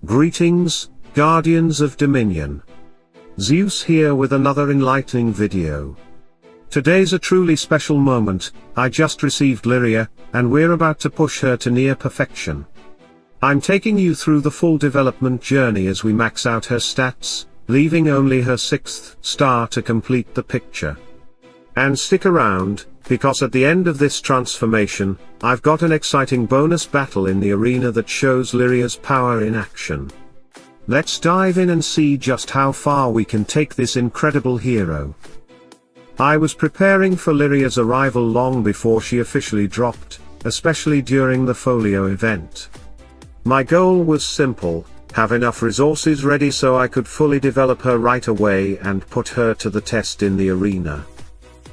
Greetings, Guardians of Dominion. Zeus here with another enlightening video. Today's a truly special moment. I just received Lyria, and we're about to push her to near perfection. I'm taking you through the full development journey as we max out her stats, leaving only her 6th star to complete the picture. And stick around, because at the end of this transformation, I've got an exciting bonus battle in the arena that shows Lyria's power in action. Let's dive in and see just how far we can take this incredible hero. I was preparing for Lyria's arrival long before she officially dropped, especially during the Folio event. My goal was simple: have enough resources ready so I could fully develop her right away and put her to the test in the arena.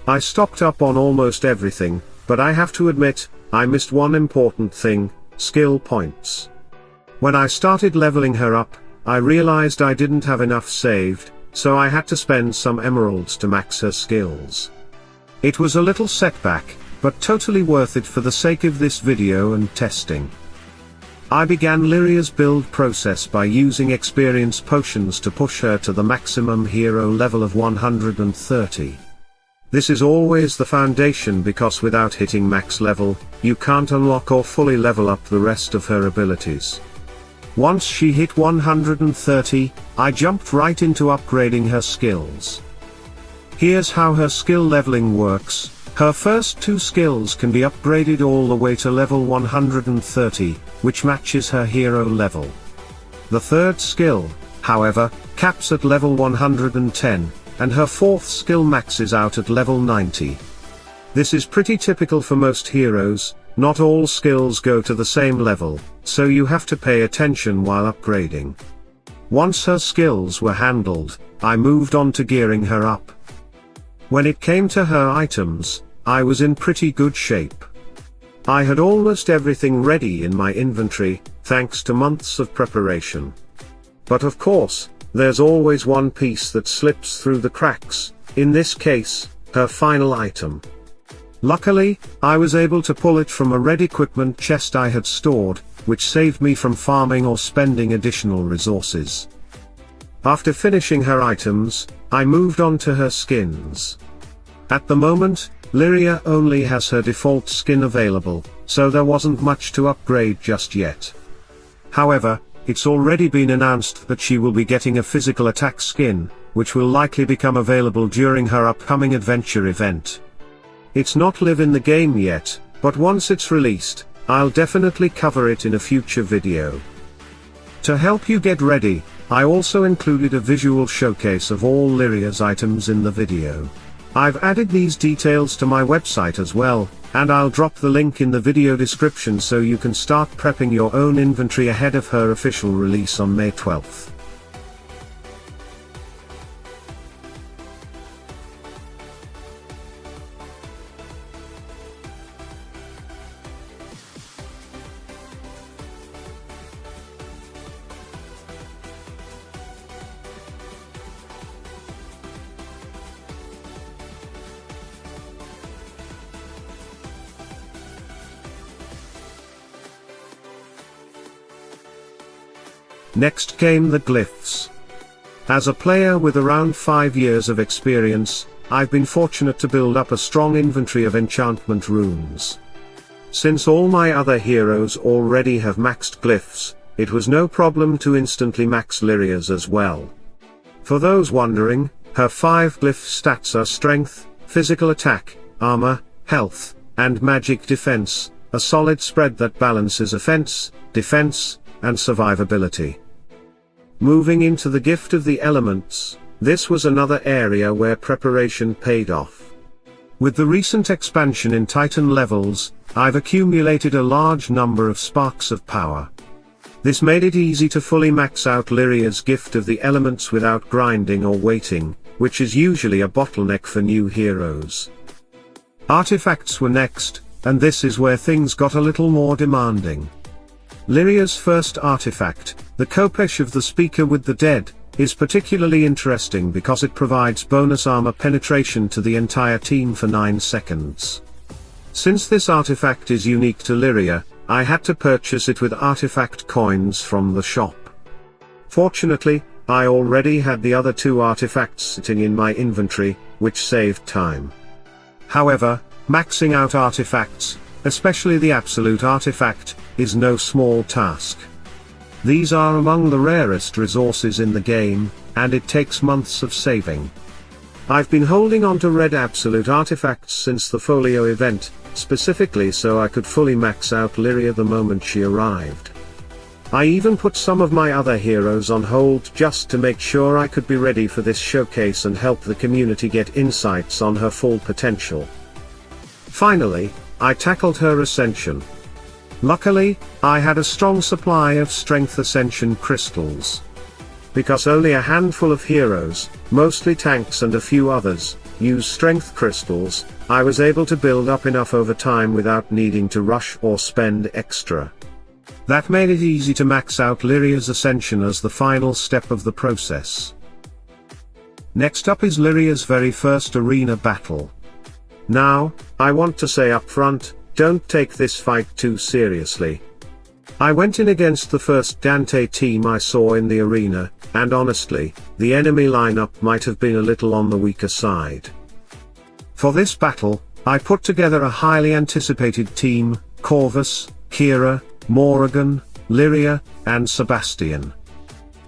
I stocked up on almost everything, but I have to admit, I missed one important thing: skill points. When I started leveling her up, I realized I didn't have enough saved, so I had to spend some emeralds to max her skills. It was a little setback, but totally worth it for the sake of this video and testing. I began Lyria's build process by using experience potions to push her to the maximum hero level of 130. This is always the foundation because without hitting max level, you can't unlock or fully level up the rest of her abilities. Once she hit 130, I jumped right into upgrading her skills. Here's how her skill leveling works. Her first 2 skills can be upgraded all the way to level 130, which matches her hero level. The 3rd skill, however, caps at level 110, and her 4th skill maxes out at level 90. This is pretty typical for most heroes. Not all skills go to the same level, so you have to pay attention while upgrading. Once her skills were handled, I moved on to gearing her up. When it came to her items, I was in pretty good shape. I had almost everything ready in my inventory, thanks to months of preparation. But of course, there's always one piece that slips through the cracks, in this case, her final item. Luckily, I was able to pull it from a red equipment chest I had stored, which saved me from farming or spending additional resources. After finishing her items, I moved on to her skins. At the moment, Lyria only has her default skin available, so there wasn't much to upgrade just yet. However, it's already been announced that she will be getting a physical attack skin, which will likely become available during her upcoming adventure event. It's not live in the game yet, but once it's released, I'll definitely cover it in a future video. To help you get ready, I also included a visual showcase of all Lyria's items in the video. I've added these details to my website as well, and I'll drop the link in the video description so you can start prepping your own inventory ahead of her official release on May 12th. Next came the glyphs. As a player with around 5 years of experience, I've been fortunate to build up a strong inventory of enchantment runes. Since all my other heroes already have maxed glyphs, it was no problem to instantly max Lyria's as well. For those wondering, her 5 glyph stats are strength, physical attack, armor, health, and magic defense, a solid spread that balances offense, defense, and survivability. Moving into the gift of the elements, this was another area where preparation paid off. With the recent expansion in Titan levels, I've accumulated a large number of sparks of power. This made it easy to fully max out Lyria's gift of the elements without grinding or waiting, which is usually a bottleneck for new heroes. Artifacts were next, and this is where things got a little more demanding. Lyria's first artifact, the Khopesh of the Speaker with the Dead, is particularly interesting because it provides bonus armor penetration to the entire team for 9 seconds. Since this artifact is unique to Lyria, I had to purchase it with artifact coins from the shop. Fortunately, I already had the other two artifacts sitting in my inventory, which saved time. However, maxing out artifacts, especially the absolute artifact, is no small task. These are among the rarest resources in the game, and it takes months of saving. I've been holding on to red absolute artifacts since the Folio event, specifically so I could fully max out Lyria the moment she arrived. I even put some of my other heroes on hold just to make sure I could be ready for this showcase and help the community get insights on her full potential. Finally, I tackled her ascension. Luckily, I had a strong supply of strength ascension crystals. Because only a handful of heroes, mostly tanks and a few others, use strength crystals, I was able to build up enough over time without needing to rush or spend extra. That made it easy to max out Lyria's ascension as the final step of the process. Next up is Lyria's very first arena battle. Now, I want to say up front, don't take this fight too seriously. I went in against the first Dante team I saw in the arena, and honestly, the enemy lineup might have been a little on the weaker side. For this battle, I put together a highly anticipated team: Corvus, Keira, Morrigan, Lyria, and Sebastian.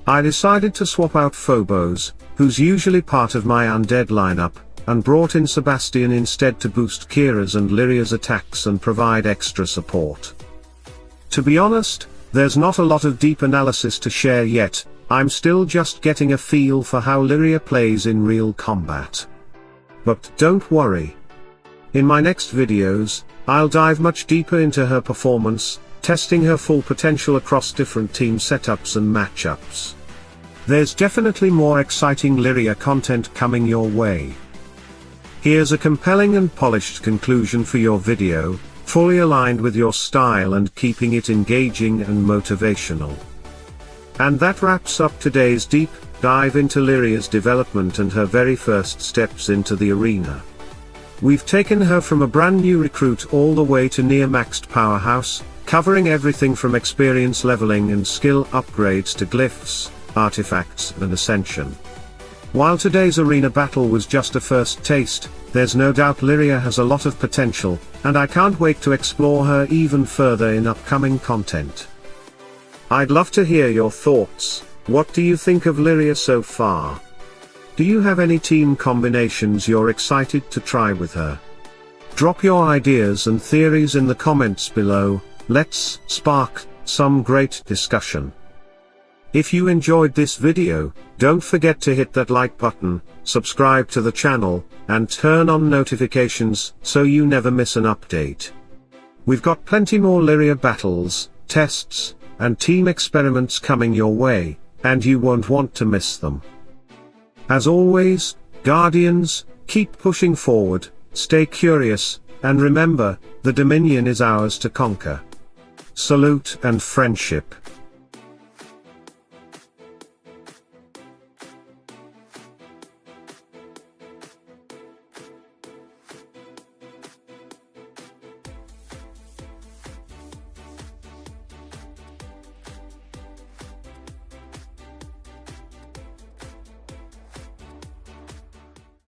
I decided to swap out Phobos, who's usually part of my undead lineup, and brought in Sebastian instead to boost Keira's and Lyria's attacks and provide extra support. To be honest, there's not a lot of deep analysis to share yet. I'm still just getting a feel for how Lyria plays in real combat. But don't worry. In my next videos, I'll dive much deeper into her performance, testing her full potential across different team setups and matchups. There's definitely more exciting Lyria content coming your way. Here's a compelling and polished conclusion for your video, fully aligned with your style and keeping it engaging and motivational. And that wraps up today's deep dive into Lyria's development and her very first steps into the arena. We've taken her from a brand new recruit all the way to near maxed powerhouse, covering everything from experience leveling and skill upgrades to glyphs, artifacts and ascension. While today's arena battle was just a first taste, there's no doubt Lyria has a lot of potential, and I can't wait to explore her even further in upcoming content. I'd love to hear your thoughts. What do you think of Lyria so far? Do you have any team combinations you're excited to try with her? Drop your ideas and theories in the comments below. Let's spark some great discussion. If you enjoyed this video, don't forget to hit that like button, subscribe to the channel, and turn on notifications so you never miss an update. We've got plenty more Lyria battles, tests, and team experiments coming your way, and you won't want to miss them. As always, Guardians, keep pushing forward, stay curious, and remember, the Dominion is ours to conquer. Salute and friendship.